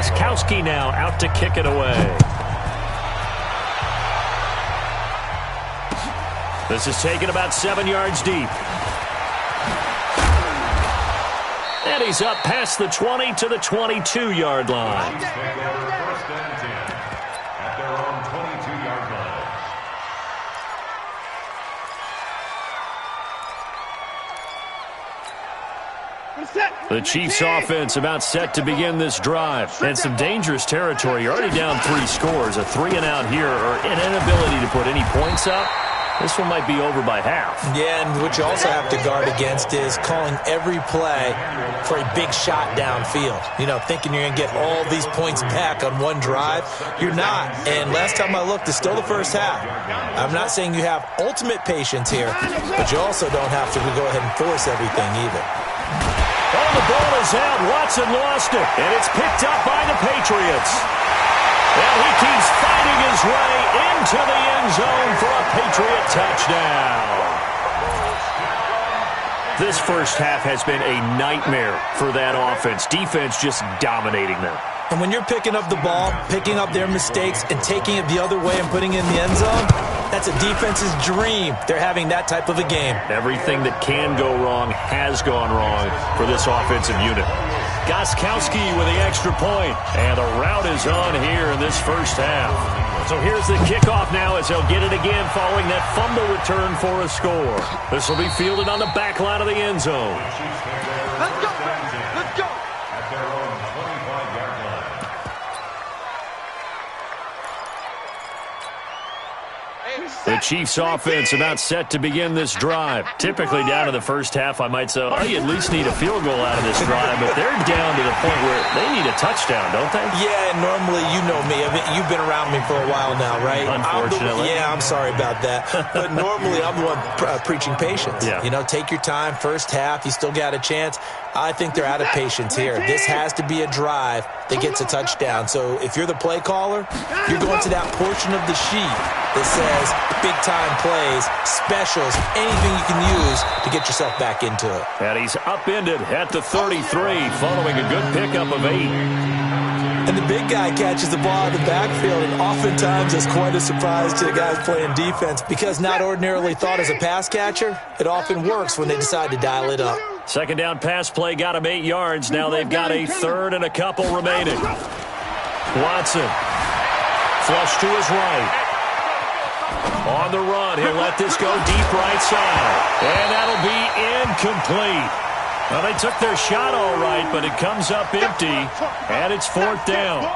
Gostkowski now out to kick it away. This is taken about 7 yards deep. And he's up past the 20 to the 22-yard line. At their own 22-yard line. The Chiefs offense about set to begin this drive. And some dangerous territory. You're already down 3 scores. A 3-and-out here or an inability to put any points up. This one might be over by half. Yeah, and what you also have to guard against is calling every play for a big shot downfield. You know, thinking you're going to get all these points back on one drive. You're not. And last time I looked, it's still the first half. I'm not saying you have ultimate patience here, but you also don't have to go ahead and force everything either. Oh, the ball is out. Watson lost it. And it's picked up by the Patriots. Well, he keeps fighting his way into the end zone for a Patriot touchdown. This first half has been a nightmare for that offense. Defense just dominating them. And when you're picking up the ball, picking up their mistakes, and taking it the other way and putting it in the end zone, that's a defense's dream. They're having that type of a game. Everything that can go wrong has gone wrong for this offensive unit. Gostkowski with the extra point. And the route is on here in this first half. So here's the kickoff now as they'll get it again following that fumble return for a score. This will be fielded on the back line of the end zone. Let's go! Let's go! At their own 25-yard line. The Chiefs offense about set to begin this drive. Typically down in the first half, I might say, oh, you at least need a field goal out of this drive, but they're down to the point where they need a touchdown, don't they? Yeah, and normally, you know me. I mean, you've been around me for a while now, right? Unfortunately. I'm sorry about that. But normally, I'm the one preaching patience. Yeah. You know, take your time. First half, you still got a chance. I think they're out of patience here. This has to be a drive that gets a touchdown. So if you're the play caller, you're going to that portion of the sheet that says big-time plays, specials, anything you can use to get yourself back into it. And he's upended at the 33 following a good pickup of 8. And the big guy catches the ball in the backfield, and oftentimes it's quite a surprise to the guys playing defense because not ordinarily thought as a pass catcher, it often works when they decide to dial it up. Second down pass play got him 8 yards. Now they've got a third and a couple remaining. Watson, flush to his right. On the run, he'll let this go deep right side. And that'll be incomplete. Well, they took their shot all right, but it comes up empty, and it's 4th down.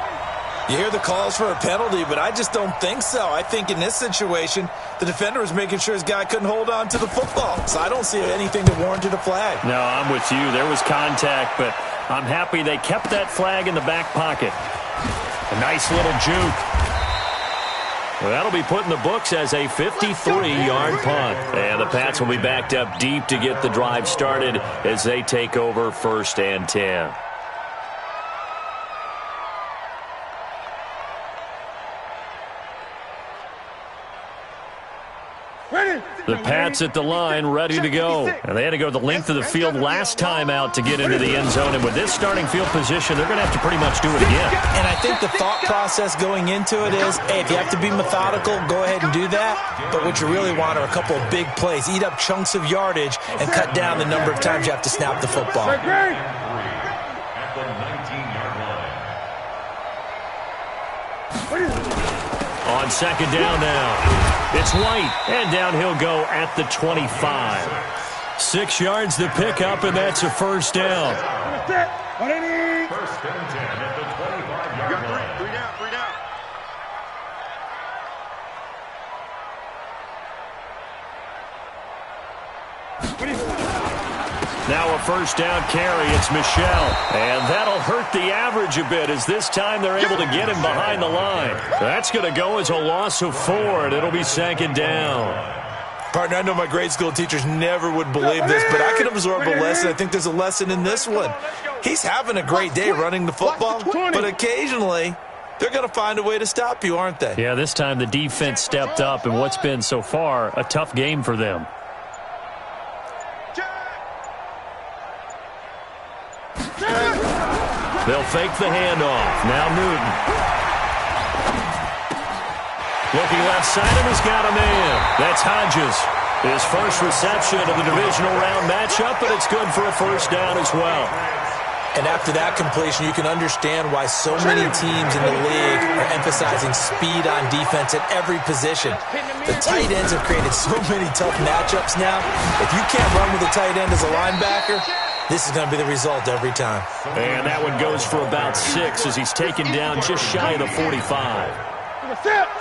You hear the calls for a penalty, but I just don't think so. I think in this situation, the defender was making sure his guy couldn't hold on to the football. So I don't see anything that warranted a flag. No, I'm with you. There was contact, but I'm happy they kept that flag in the back pocket. A nice little juke. Well, that'll be put in the books as a 53-yard punt. And the Pats will be backed up deep to get the drive started as they take over 1st and 10. The Pats at the line, ready to go. And they had to go the length of the field last time out to get into the end zone. And with this starting field position, they're going to have to pretty much do it again. And I think the thought process going into it is, hey, if you have to be methodical, go ahead and do that. But what you really want are a couple of big plays. Eat up chunks of yardage and cut down the number of times you have to snap the football. At the 19-yard line. On second down now. It's White, and down he'll go at the 25. 6 yards to pick up, and that's a first down. First and 10 at the 25-yard line. Three down. Now a first down carry. It's Michel. And that'll hurt the average a bit as this time they're able to get him behind the line. That's going to go as a loss of 4, and it'll be second down. Partner, I know my grade school teachers never would believe this, but I can absorb a lesson. I think there's a lesson in this one. He's having a great day running the football, but occasionally they're going to find a way to stop you, aren't they? Yeah, this time the defense stepped up in what's been so far a tough game for them. They'll fake the handoff. Now Newton. Looking left side, and he's got a man. That's Hodges. His first reception of the divisional round matchup, but it's good for a first down as well. And after that completion, you can understand why so many teams in the league are emphasizing speed on defense at every position. The tight ends have created so many tough matchups now. If you can't run with a tight end as a linebacker, this is going to be the result every time. And that one goes for about 6 as he's taken down just shy of the 45.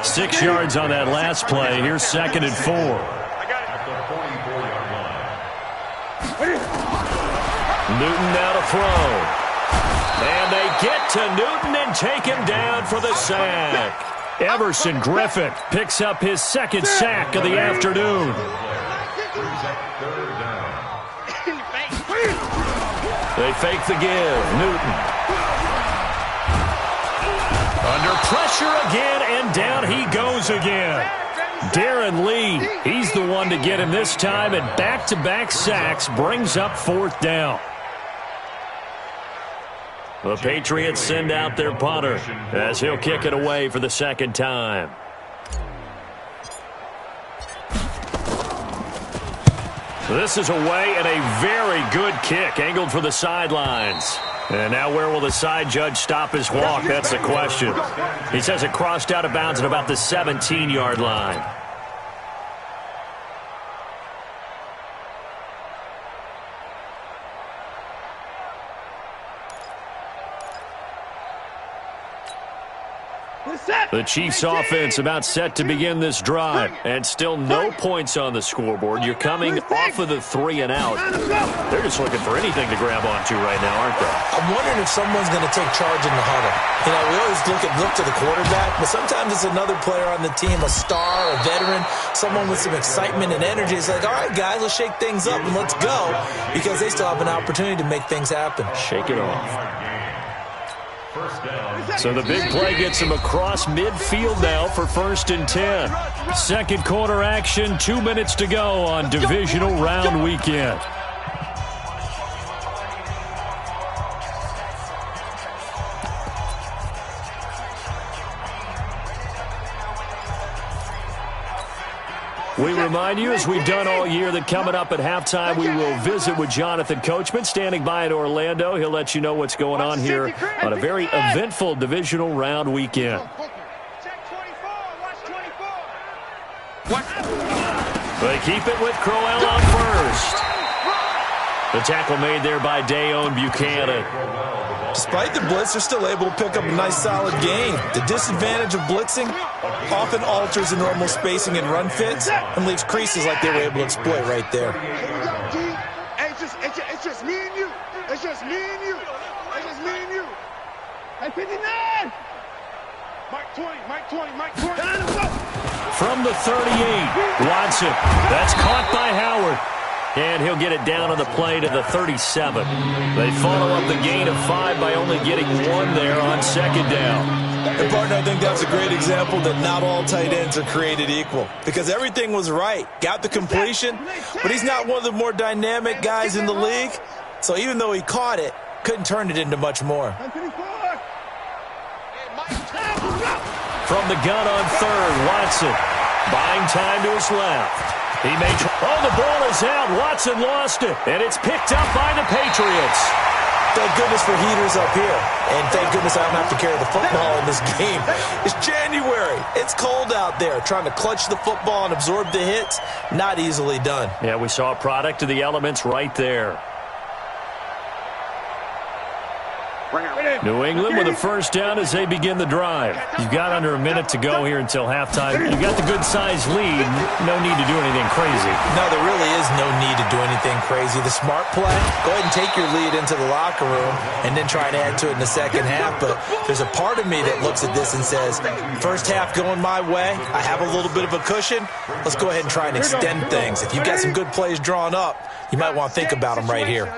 6 yards on that last play. Here's 2nd and 4. Newton now to throw. And they get to Newton and take him down for the sack. Everson Griffith picks up his 2nd sack of the afternoon. They fake the give. Newton. Under pressure again, and down he goes again. Darren Lee, he's the one to get him this time, and back-to-back sacks brings up 4th down. The Patriots send out their punter as he'll kick it away for the 2nd time. This is away and a very good kick angled for the sidelines. And now where will the side judge stop his walk? That's the question. He says it crossed out of bounds at about the 17-yard line. The Chiefs offense about set to begin this drive, and still no points on the scoreboard. You're coming off of the 3 and out. They're just looking for anything to grab onto right now, aren't they? I'm wondering if someone's going to take charge in the huddle. You know, we always look to the quarterback, but sometimes it's another player on the team, a star, a veteran, someone with some excitement and energy. It's like, all right, guys, let's shake things up and let's go, because they still have an opportunity to make things happen. Shake it off. So the big play gets him across midfield now for 1st and 10. 2nd quarter action, 2 minutes to go on divisional round weekend. We remind you, as we've done all year, that coming up at halftime, we will visit with Jonathan Coachman, standing by in Orlando. He'll let you know what's going on here on a very eventful divisional round weekend. They keep it with Crowell on first. The tackle made there by Dayon Buchanan. Despite the blitz, they're still able to pick up a nice solid gain. The disadvantage of blitzing often alters the normal spacing and run fits and leaves creases like they were able to exploit right there. It's just me and you. It's just me and you. It's just me and you. Hey, 59. Mike 20, Mike 20, Mike 20. From the 38, Watson. That's caught by Howard. And he'll get it down on the play to the 37. They follow up the gain of 5 by only getting 1 there on 2nd down. And, partner, I think that's a great example that not all tight ends are created equal, because everything was right. Got the completion, but he's not one of the more dynamic guys in the league. So even though he caught it, couldn't turn it into much more. From the gun on 3rd, Watson. Buying time to his left. He may the ball is out. Watson lost it, and it's picked up by the Patriots. Thank goodness for heaters up here, and thank goodness I don't have to carry the football in this game. It's January. It's cold out there. Trying to clutch the football and absorb the hits, not easily done. Yeah, we saw a product of the elements right there. New England with a first down as they begin the drive. You've got under a minute to go here until halftime. You've got the good-sized lead. No need to do anything crazy. No, there really is no need to do anything crazy. The smart play, go ahead and take your lead into the locker room and then try to add to it in the second half. But there's a part of me that looks at this and says, first half going my way, I have a little bit of a cushion. Let's go ahead and try and extend things. If you've got some good plays drawn up, you might want to think about them right here.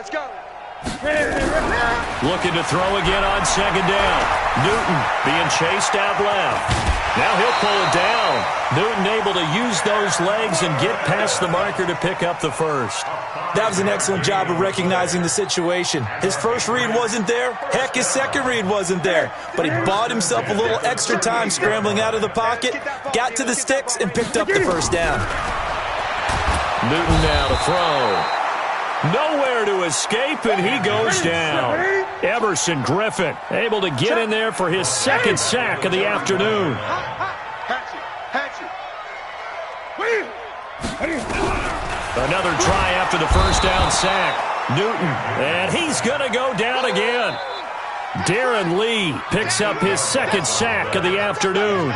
Looking to throw again on 2nd down. Newton being chased out left. Now he'll pull it down. Newton able to use those legs and get past the marker to pick up the first. That was an excellent job of recognizing the situation. His first read wasn't there. Heck, his second read wasn't there. But he bought himself a little extra time scrambling out of the pocket, got to the sticks, and picked up the first down. Newton now to throw. Nowhere to escape, and he goes down. Everson Griffin able to get in there for his second sack of the afternoon. Another try after the first down sack. Newton, and he's going to go down again. Darren Lee picks up his second sack of the afternoon.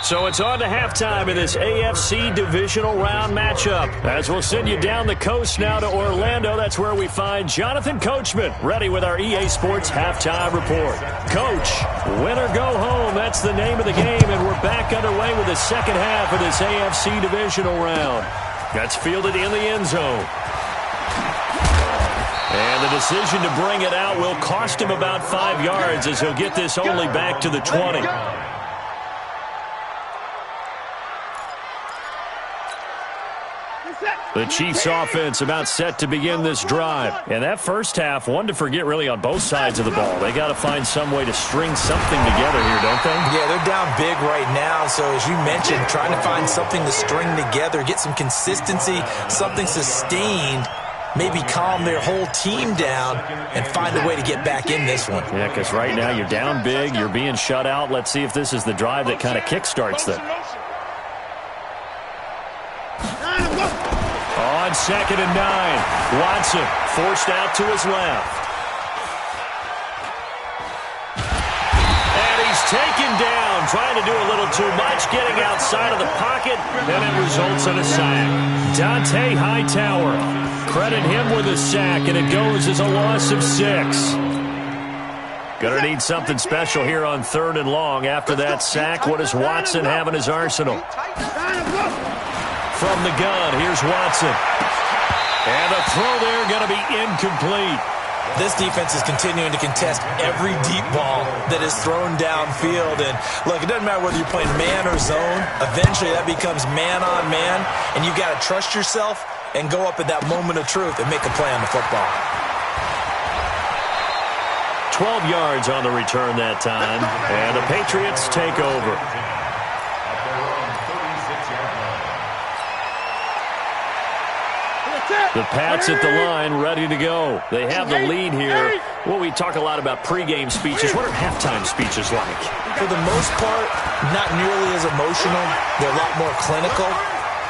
So it's on to halftime in this AFC divisional round matchup. As we'll send you down the coast now to Orlando, that's where we find Jonathan Coachman, ready with our EA Sports halftime report. Coach, win or go home, that's the name of the game, and we're back underway with the second half of this AFC divisional round. That's fielded in the end zone. And the decision to bring it out will cost him about 5 yards as he'll get this only back to the 20. The Chiefs offense about set to begin this drive. And that first half, one to forget really on both sides of the ball. They got to find some way to string something together here, don't they? Yeah, they're down big right now. So as you mentioned, trying to find something to string together, get some consistency, something sustained, maybe calm their whole team down and find a way to get back in this one. Yeah, because right now you're down big, you're being shut out. Let's see if this is the drive that kind of kickstarts them. On 2nd and 9, Watson forced out to his left. And he's taken down, trying to do a little too much, getting outside of the pocket, and it results in a sack. Dante Hightower, credit him with a sack, and it goes as a loss of 6. Gonna need something special here on 3rd and long. After that sack, what does Watson have in his arsenal? From the gun, here's Watson. And the throw there going to be incomplete. This defense is continuing to contest every deep ball that is thrown downfield. And, look, it doesn't matter whether you're playing man or zone. Eventually, that becomes man-on-man. And you've got to trust yourself and go up at that moment of truth and make a play on the football. 12 yards on the return that time. And the Patriots take over. The Pats at the line, ready to go. They have the lead here. Well, we talk a lot about pregame speeches. What are halftime speeches like? For the most part, not nearly as emotional. They're a lot more clinical.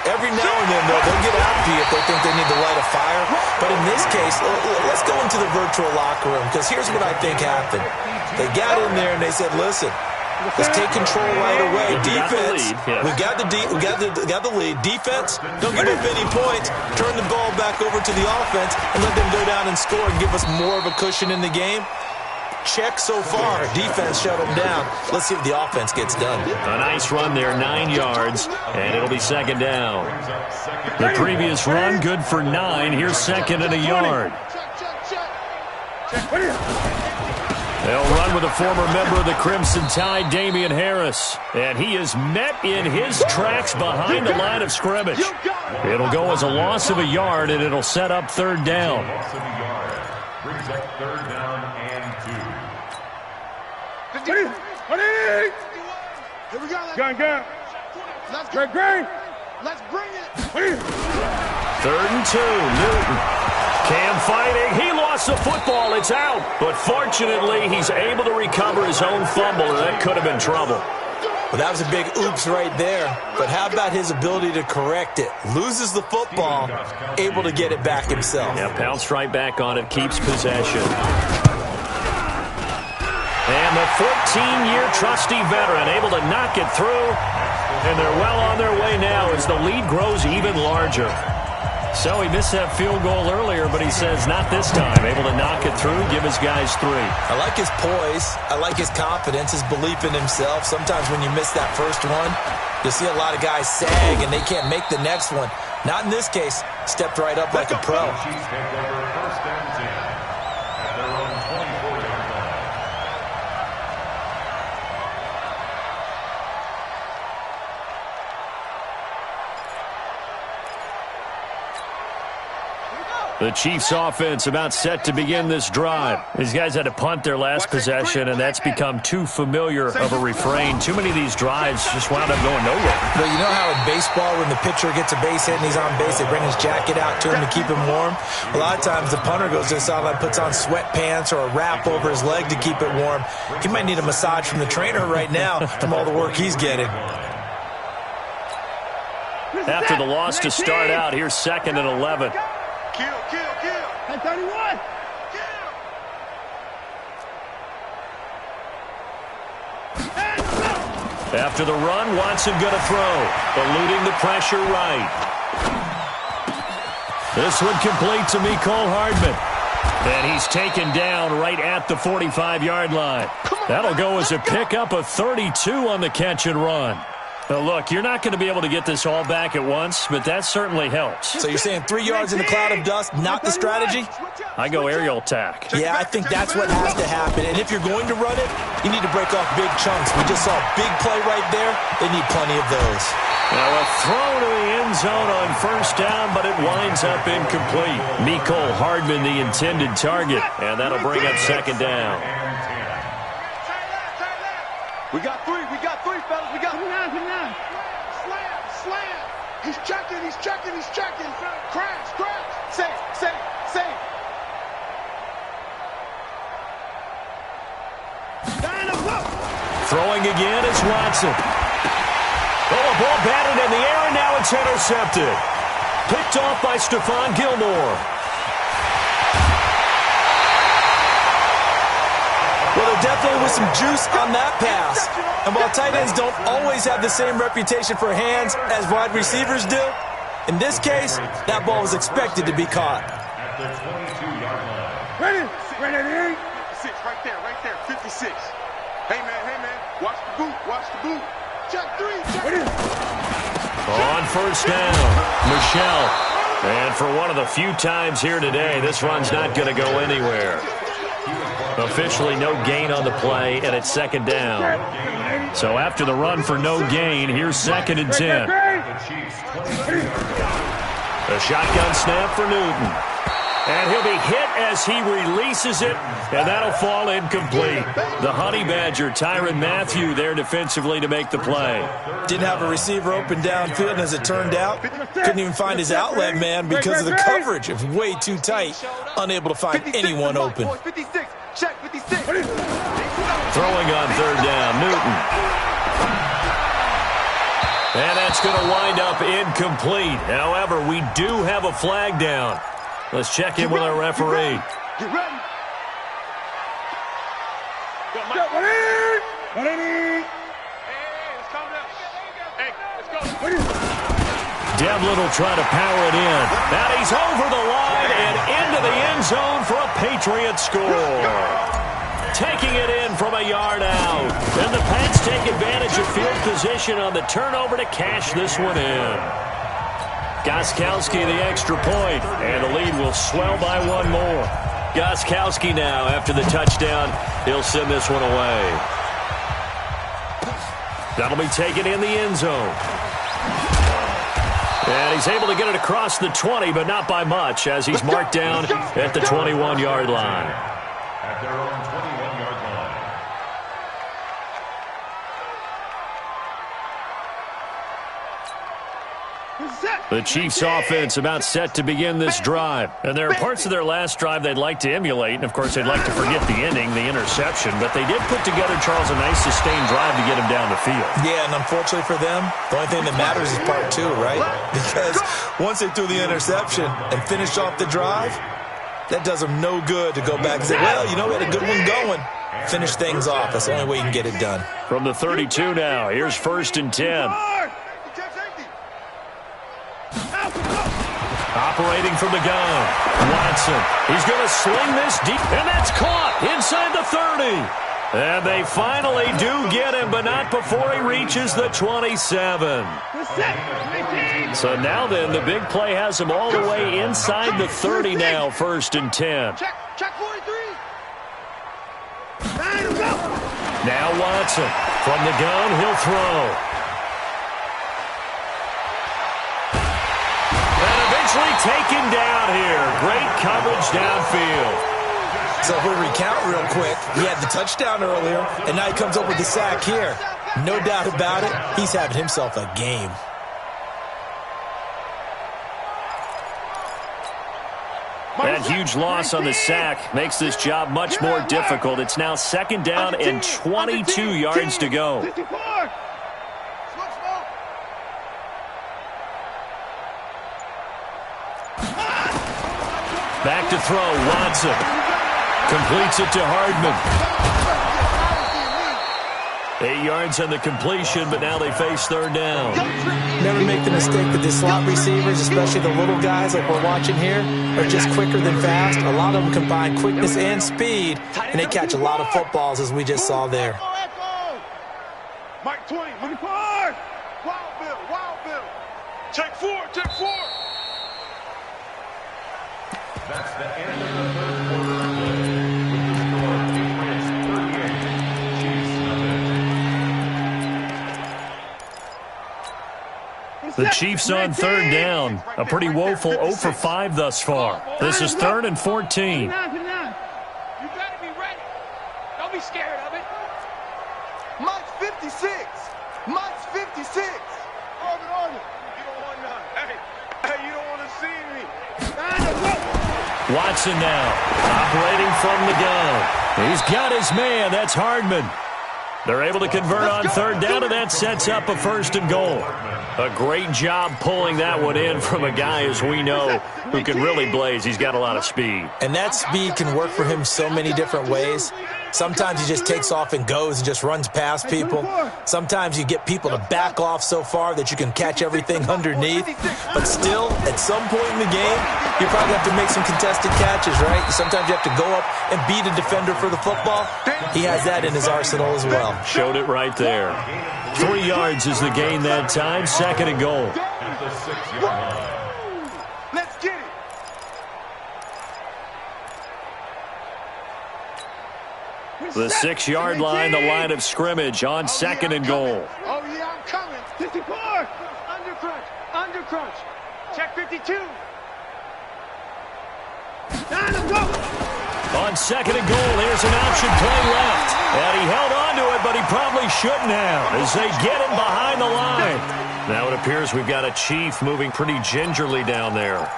Every now and then, though, they'll get after you if they think they need to light a fire. But in this case, let's go into the virtual locker room, because here's what I think happened. They got in there and they said, listen, let's take control right away. Defense, we got the lead. Defense, don't give up any points. Turn the ball back over to the offense and let them go down and score and give us more of a cushion in the game. Check so far. Defense shut them down. Let's see if the offense gets done. A nice run there, 9 yards, and it'll be 2nd down. The previous run, good for 9. Here's 2nd and a yard. They'll run with a former member of the Crimson Tide, Damian Harris. And he is met in his tracks behind the line of scrimmage. It'll go as a loss of a yard, and it'll set up 3rd down. Brings up 3rd down and 2. Here we go. Gun. Let's go. Green. Let's bring it. 3rd and 2, Newton. Cam fighting. He lost the football. It's out. But fortunately, he's able to recover his own fumble, and that could have been trouble. Well, that was a big oops right there. But how about his ability to correct it? Loses the football, able to get it back himself. Yeah, pounced right back on it, keeps possession. And the 14-year trusty veteran able to knock it through. And they're well on their way now as the lead grows even larger. So he missed that field goal earlier, but he says not this time. Able to knock it through, give his guys 3. I like his poise. I like his confidence, his belief in himself. Sometimes when you miss that first one, you'll see a lot of guys sag and they can't make the next one. Not in this case. Stepped right up like a pro. Chiefs take over 1st and 10 at their own 24-yard line. The Chiefs offense about set to begin this drive. These guys had to punt their last possession, and that's become too familiar of a refrain. Too many of these drives just wound up going nowhere. Well, you know how in baseball when the pitcher gets a base hit and he's on base, they bring his jacket out to him to keep him warm? A lot of times the punter goes to the sideline, puts on sweatpants or a wrap over his leg to keep it warm. He might need a massage from the trainer right now from all the work he's getting. After the loss to start out, here's 2nd and 11. Kill. Hey, 31. After the run, Watson going to throw. Eluding the pressure right. This one complete to Mecole Hardman. And he's taken down right at the 45-yard line. That'll go as a pickup of 32 on the catch and run. Now, look, you're not going to be able to get this all back at once, but that certainly helps. So you're saying 3 yards in a cloud of dust, not the strategy? I go aerial attack. Yeah, I think that's what has to happen. And if you're going to run it, you need to break off big chunks. We just saw a big play right there. They need plenty of those. Now a throw to the end zone on 1st down, but it winds up incomplete. Mecole Hardman, the intended target, and that'll bring up 2nd down. We got three, fellas. We got three. Slam. He's checking. Crash. Safe. Throwing again is Watson. Oh, a ball batted in the air, and now it's intercepted. Picked off by Stephon Gilmore. Well, there definitely was some juice on that pass. And while tight ends don't always have the same reputation for hands as wide receivers do, in this case, that ball was expected to be caught. At the 22-yard line. Ready. 56, right there. 56. Hey, man. Watch the boot. Check 3. On 1st down, Michel. And for one of the few times here today, this run's not going to go anywhere. Officially no gain on the play, and it's 2nd down. So after the run for no gain, here's 2nd and 10. A shotgun snap for Newton. And he'll be hit as he releases it, and that'll fall incomplete. The Honey Badger, Tyrann Mathieu, there defensively to make the play. Didn't have a receiver open downfield, and as it turned out, couldn't even find his outlet man because of the coverage. It was way too tight, unable to find anyone open. 56. Check 56. Throwing on 3rd down, Newton. And that's going to wind up incomplete. However, we do have a flag down. Let's check in with our referee. Get ready. Devlin will try to power it in. Now he's over the line and into the end zone for a Patriot score. Taking it in from a yard out. And the Pats take advantage of field position on the turnover to cash this one in. Gostkowski the extra point, and the lead will swell by one more. Gostkowski now, after the touchdown, he'll send this one away. That'll be taken in the end zone. And he's able to get it across the 20, but not by much, as he's marked down at the 21-yard line. At their own 21-yard line. The Chiefs offense about set to begin this drive. And there are parts of their last drive they'd like to emulate. And, of course, they'd like to forget the ending, the interception. But they did put together, Charles, a nice sustained drive to get him down the field. Yeah, and unfortunately for them, the only thing that matters is part 2, right? Because once they threw the interception and finished off the drive, that does them no good to go back and say, well, you know, we had a good one going. Finish things off. That's the only way you can get it done. From the 32 now, here's 1st and 10. Operating from the gun, Watson. He's going to sling this deep, and that's caught inside the 30. And they finally do get him, but not before he reaches the 27. So now then, the big play has him all the way inside the 30 now, 1st and 10. Check 43. Now Watson. From the gun, he'll throw. Savagely taken down here. Great coverage downfield. So if we recount real quick, he had the touchdown earlier, and now he comes up with the sack here. No doubt about it, he's having himself a game. That huge loss on the sack makes this job much more difficult. It's now 2nd down and 22 yards to go. Back to throw, Watson. Completes it to Hardman. 8 yards on the completion, but now they face 3rd down. Never make the mistake that the slot receivers, especially the little guys like we're watching here, are just quicker than fast. A lot of them combine quickness and speed, and they catch a lot of footballs, as we just saw there. Mike 20, Mike 4. Wild Bill. Check 4. That's the end of the 3rd quarter of play. With the score, Patriots 38, Chiefs nothing. The Chiefs on 3rd down. A pretty woeful 0 for 5 thus far. This is 3rd and 14. You gotta be ready. Don't be scared of it. Mike's 56. Order. You don't want none. Hey, you don't want to see me. Watson now, operating from the gun. He's got his man. That's Hardman. They're able to convert on 3rd down, and that sets up a 1st and goal. A great job pulling that one in from a guy, as we know, who can really blaze. He's got a lot of speed. And that speed can work for him so many different ways. Sometimes he just takes off and goes and just runs past people. Sometimes you get people to back off so far that you can catch everything underneath. But still, at some point in the game, you probably have to make some contested catches, right? Sometimes you have to go up and beat a defender for the football. He has that in his arsenal as well. Showed it right there. 3 yards is the gain that time. 2nd and goal. At the 6-yard line. Let's get it. The 6-yard line, the line of scrimmage on 2nd and goal. Oh, yeah, I'm coming. 54. Under crunch. Check 52. On 2nd and goal, here's an option play left. And he held on to it, but he probably shouldn't have as they get him behind the line. Now it appears we've got a Chief moving pretty gingerly down there.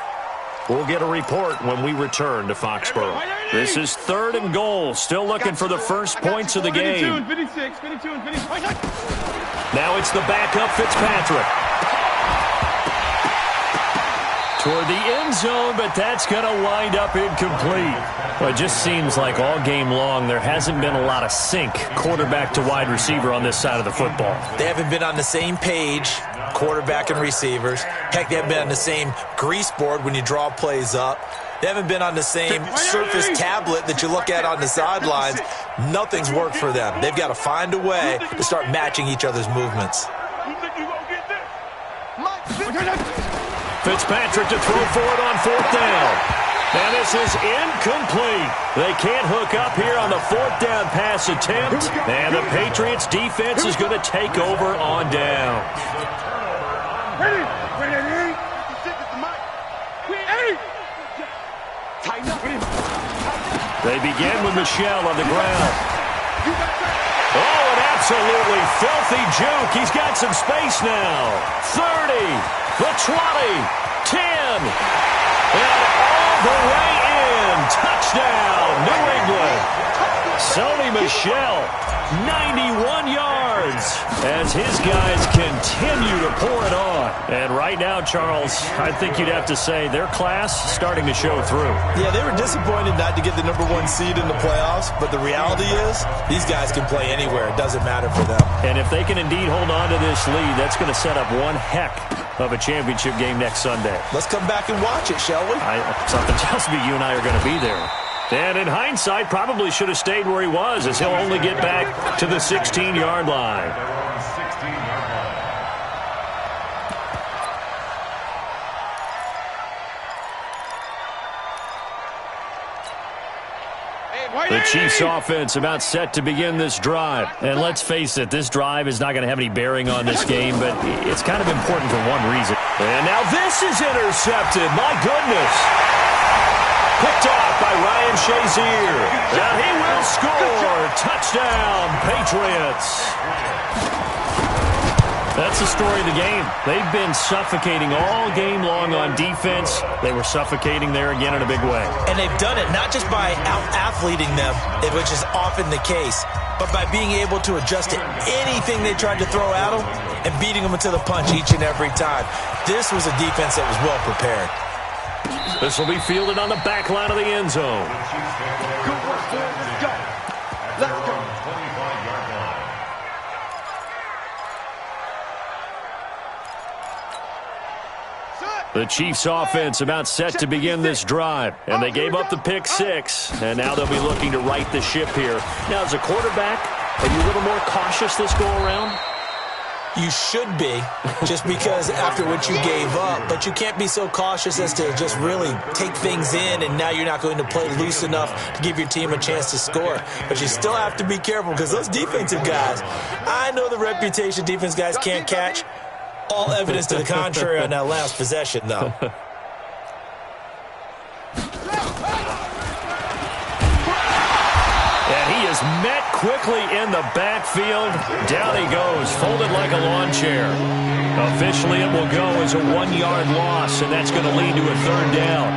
We'll get a report when we return to Foxborough. This is 3rd and goal, still looking for the first points of the game. 52 and 56. Now it's the backup Fitzpatrick. Toward the end zone, but that's going to wind up incomplete. Well, it just seems like all game long there hasn't been a lot of sync quarterback to wide receiver on this side of the football. They haven't been on the same page, quarterback and receivers. Heck, they haven't been on the same grease board when you draw plays up. They haven't been on the same Surface tablet that you look at on the sidelines. Nothing's worked for them. They've got to find a way to start matching each other's movements. You think you gonna get this? Fitzpatrick to throw for it on 4th down. And this is incomplete. They can't hook up here on the 4th down pass attempt. And the Patriots defense is going to take over on down. They begin with Michelle on the ground. Oh, an absolutely filthy juke. He's got some space now. 30, the 20, 10, and all the way in. Touchdown, New England. Sony Michel, 91 yards as his guys continue to pour it on. And right now, Charles, I think you'd have to say their class starting to show through. Yeah, they were disappointed not to get the #1 seed in the playoffs, but the reality is these guys can play anywhere. It doesn't matter for them. And if they can indeed hold on to this lead, that's going to set up one heck of a championship game next Sunday. Let's come back and watch it, shall we? Something tells me you and I are going to be there. And in hindsight, probably should have stayed where he was, as he'll only get back to the 16-yard line. The Chiefs offense about set to begin this drive. And let's face it, this drive is not going to have any bearing on this game, but it's kind of important for one reason. And now this is intercepted. My goodness. Picked off by Ryan Shazier. And he will score. Touchdown, Patriots. That's the story of the game. They've been suffocating all game long on defense. They were suffocating there again in a big way. And they've done it not just by out-athleting them, which is often the case, but by being able to adjust to anything they tried to throw at them and beating them to the punch each and every time. This was a defense that was well prepared. This will be fielded on the back line of the end zone. Good work, boys. Let's go. Let's go. The Chiefs offense about set to begin this drive, and they gave up the pick six, and now they'll be looking to right the ship here. Now, as a quarterback, are you a little more cautious this go around? You should be, just because after what you gave up, but you can't be so cautious as to just really take things in, and now you're not going to play loose enough to give your team a chance to score. But you still have to be careful because those defensive guys, I know the reputation defense guys can't catch. All evidence to the contrary on that last possession, though. And he is met quickly in the backfield. Down he goes, folded like a lawn chair. Officially, it will go as a 1-yard loss, and that's going to lead to a third down.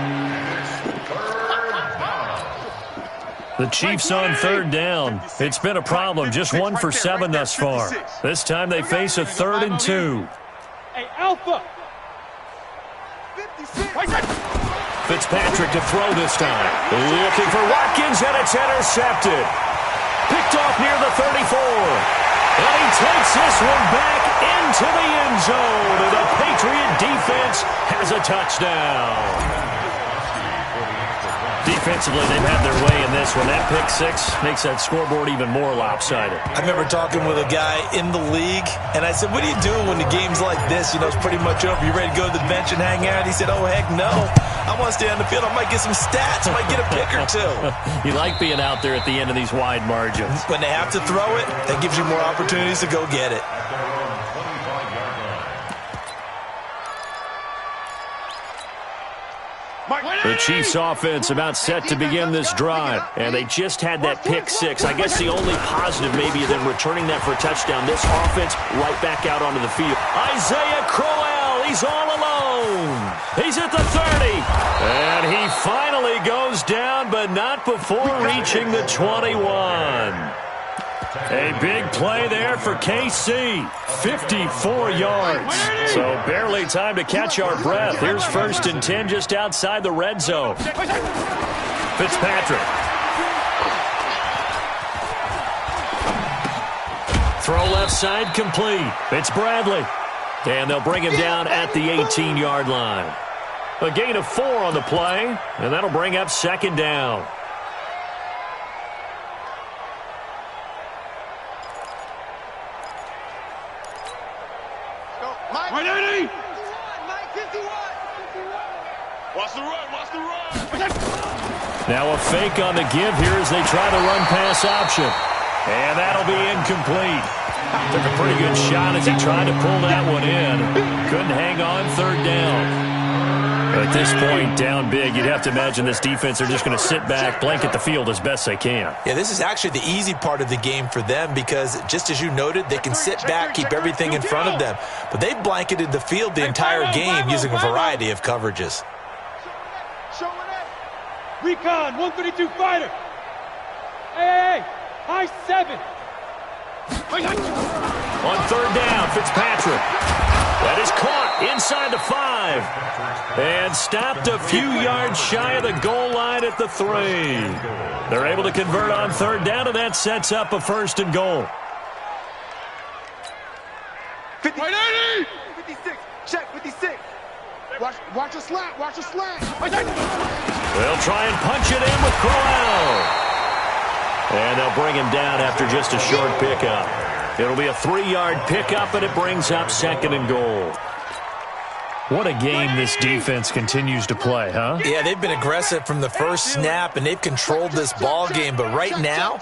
The Chiefs on third down. It's been a problem, just 1 for 7 thus far. This time they face a 3rd and 2. Hey, Alpha. Fitzpatrick to throw this time. Looking for Watkins, and it's intercepted. Picked off near the 34. And he takes this one back into the end zone. And the Patriot defense has a touchdown. Defensively, they've had their way in this one. That pick six makes that scoreboard even more lopsided. I remember talking with a guy in the league, and I said, what do you do when the game's like this? You know, it's pretty much over. You ready to go to the bench and hang out? He said, oh, heck no. I want to stay on the field. I might get some stats. I might get a pick or two. You like being out there at the end of these wide margins. When they have to throw it, that gives you more opportunities to go get it. The Chiefs offense about set to begin this drive, and they just had that pick six. I guess the only positive maybe is them returning that for a touchdown. This offense right back out onto the field. Isaiah Crowell, he's all alone. He's at the 30, and he finally goes down, but not before reaching the 21. A big play there for KC, 54 yards. So barely time to catch our breath. Here's 1st and 10 just outside the red zone. Fitzpatrick. Throw left side complete. It's Bradley. And they'll bring him down at the 18-yard line. A gain of 4 on the play, and that'll bring up 2nd down. Now a fake on the give here as they try the run-pass option. And that'll be incomplete. Took a pretty good shot as he tried to pull that one in. Couldn't hang on 3rd down. At this point, down big, you'd have to imagine this defense are just going to sit back, blanket the field as best they can. Yeah, this is actually the easy part of the game for them because, just as you noted, they can sit back, keep everything in front of them. But they've blanketed the field the entire game using a variety of coverages. Recon, 132 fighter. Hey, high 7. On 3rd down, Fitzpatrick. That is caught inside the 5. And stopped a few yards shy of the goal line at the 3. They're able to convert on 3rd down, and that sets up a 1st and goal. 56. Check 56. Watch a slant. Watch a slant. They'll try and punch it in with Crowell. And they'll bring him down after just a short pickup. It'll be a 3-yard pickup, and it brings up 2nd and goal. What a game this defense continues to play, huh? Yeah, they've been aggressive from the first snap, and they've controlled this ball game. But right now,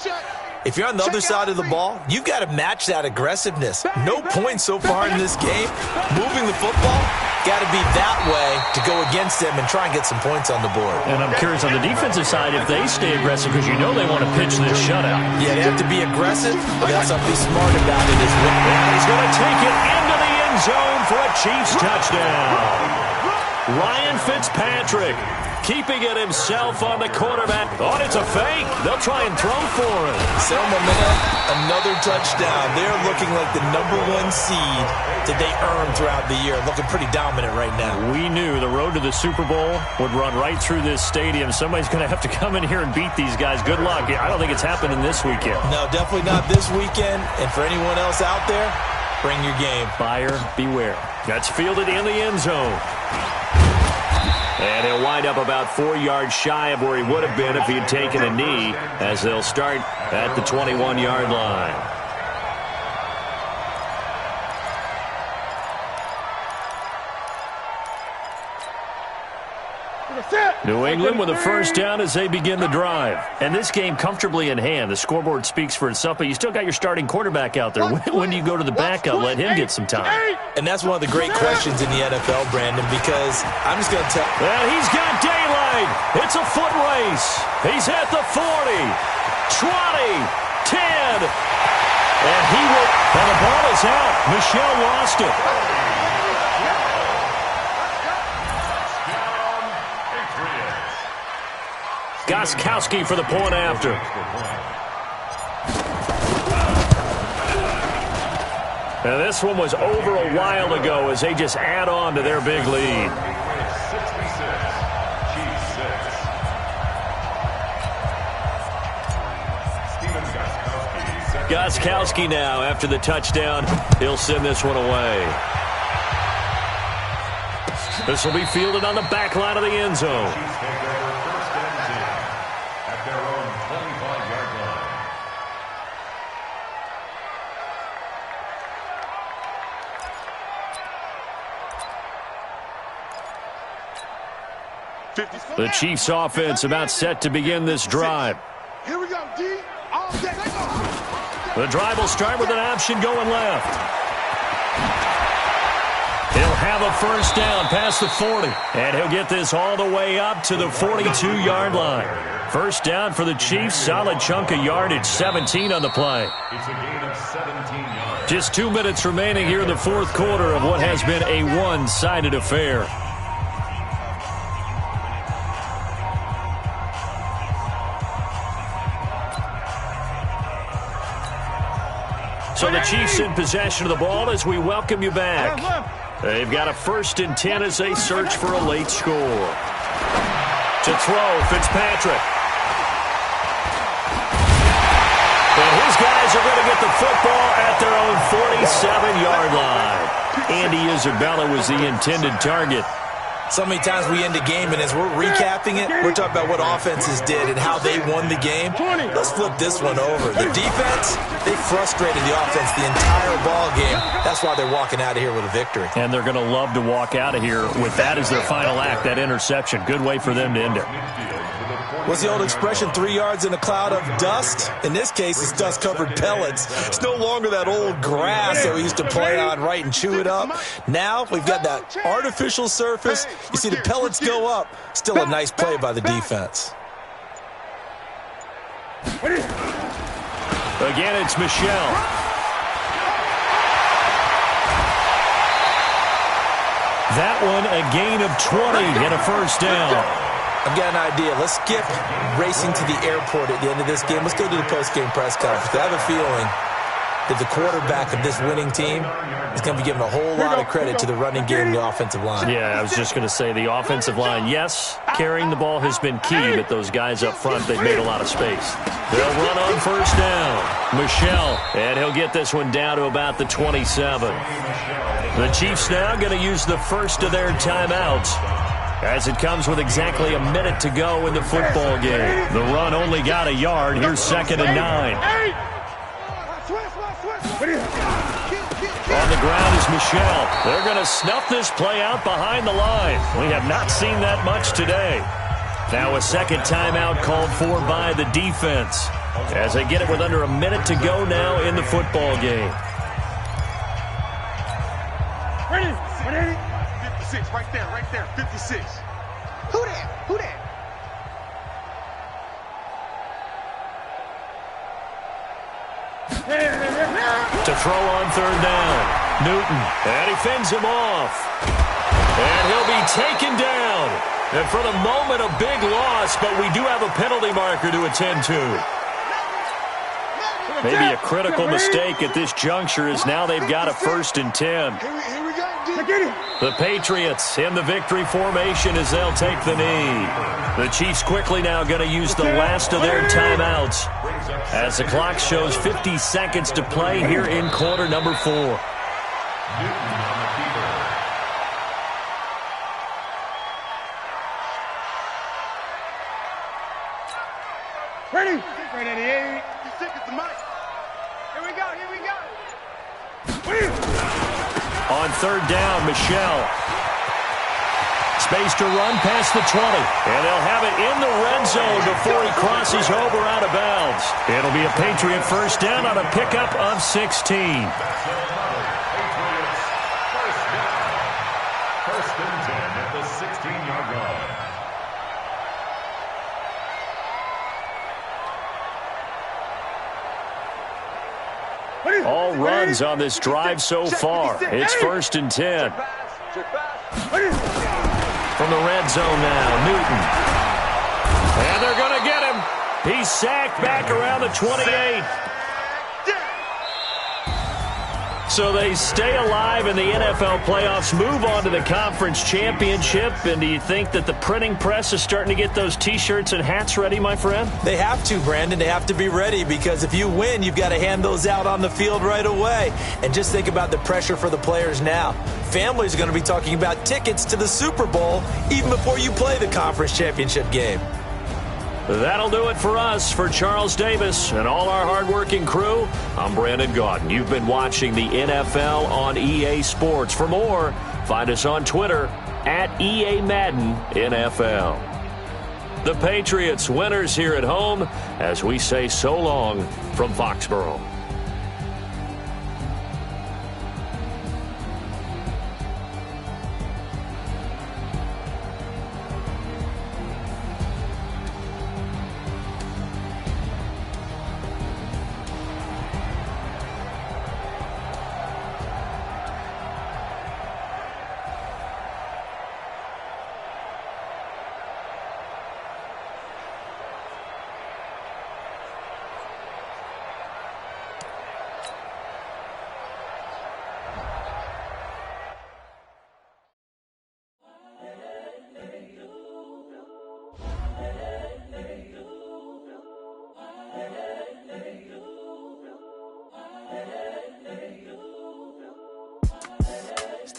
if you're on the other side of the ball, you've got to match that aggressiveness. No points so far in this game. Moving the football, got to be that way to go against them and try and get some points on the board. And I'm curious on the defensive side if they stay aggressive, because you know they want to pitch this shutout. Yeah, they have to be aggressive, but they also have to be smart about it as well. And he's going to take it into the end zone for a Chiefs touchdown. Ryan Fitzpatrick keeping it himself on the quarterback. Oh, it's a fake. They'll try and throw for it. Sell momentum, another touchdown. They're looking like the #1 seed that they earned throughout the year. Looking pretty dominant right now. We knew the road to the Super Bowl would run right through this stadium. Somebody's going to have to come in here and beat these guys. Good luck. I don't think it's happening this weekend. No, definitely not this weekend. And for anyone else out there, bring your game. Buyer beware. That's fielded in the end zone. And he'll wind up about 4 yards shy of where he would have been if he had taken a knee, as they'll start at the 21-yard line. New England with a first down as they begin the drive. And this game comfortably in hand. The scoreboard speaks for itself, but you still got your starting quarterback out there. When do you go to the backup? Let him get some time. And that's one of the great questions in the NFL, Brandon, because I'm just going to tell... Well, he's got daylight. It's a foot race. He's at the 40, 20, 10. And he will... And the ball is out. Michelle lost it. Gostkowski for the point after. And this one was over a while ago as they just add on to their big lead. Gostkowski now after the touchdown. He'll send this one away. This will be fielded on the back line of the end zone. The Chiefs offense about set to begin this drive. Here we go, D. All day. The drive will start with an option going left. He'll have a first down past the 40. And he'll get this all the way up to the 42-yard line. First down for the Chiefs. Solid chunk of yardage. 17 on the play. It's a gain of 17 yards. Just 2 minutes remaining here in the fourth quarter of what has been a one-sided affair. So the Chiefs in possession of the ball as we welcome you back. They've got a 1st and 10 as they search for a late score. To throw, Fitzpatrick. And his guys are going to get the football at their own 47-yard line. Andy Isabella was the intended target. So many times we end the game, and as we're recapping it, we're talking about what offenses did and how they won the game. Let's flip this one over. The defense, they frustrated the offense the entire ball game. That's why they're walking out of here with a victory. And they're going to love to walk out of here with that as their final act, that interception. Good way for them to end it. What's the old expression, 3 yards in a cloud of dust? In this case, it's dust-covered pellets. It's no longer that old grass that we used to play on, right, and chew it up. Now we've got that artificial surface. You see the pellets go up. Still a nice play by the defense. Again, it's Michelle. That one, a gain of 20 and a first down. I've got an idea. Let's skip racing to the airport at the end of this game. Let's go to the post-game press conference. I have a feeling that the quarterback of this winning team is going to be given a whole lot of credit to the running game and the offensive line. Yeah, I was just going to say the offensive line, yes, carrying the ball has been key, but those guys up front, they've made a lot of space. They'll run on first down. Michelle, and he'll get this one down to about the 27. The Chiefs now going to use the first of their timeouts, as it comes with exactly a minute to go in the football game. The run only got a yard. Here's 2nd and 9. On the ground is Michelle. They're going to snuff this play out behind the line. We have not seen that much today. Now a second timeout called for by the defense, as they get it with under a minute to go now in the football game. 56, right there, 56. Who that? Who that? To throw on third down. Newton, and he fends him off. And he'll be taken down. And for the moment, a big loss, but we do have a penalty marker to attend to. Maybe a critical mistake at this juncture is now they've got a 1st and 10. Here we go. The Patriots in the victory formation as they'll take the knee. The Chiefs quickly now going to use the last of their timeouts as the clock shows 50 seconds to play here in quarter number 4. Ready? 88. You sick as the mic. Here we go. On third down, Michelle. Space to run past the 20. And they'll have it in the red zone before he crosses over out of bounds. It'll be a Patriot 1st down on a pickup of 16. First and 10 at the 16-yard line. All runs on this drive so far. It's 1st and 10. From the red zone now, Newton. And they're going to get him. He's sacked back around the 28. So they stay alive in the NFL playoffs, move on to the conference championship. And do you think that the printing press is starting to get those T-shirts and hats ready, my friend? They have to, Brandon. They have to be ready because if you win, you've got to hand those out on the field right away. And just think about the pressure for the players now. Families are going to be talking about tickets to the Super Bowl even before you play the conference championship game. That'll do it for us. For Charles Davis and all our hardworking crew, I'm Brandon Gaudin. You've been watching the NFL on EA Sports. For more, find us on Twitter at EA Madden NFL. The Patriots winners here at home as we say so long from Foxborough.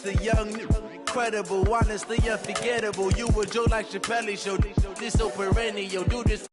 The young, incredible, honestly unforgettable. You a joke like Chappelle Show. This so perennial, do this.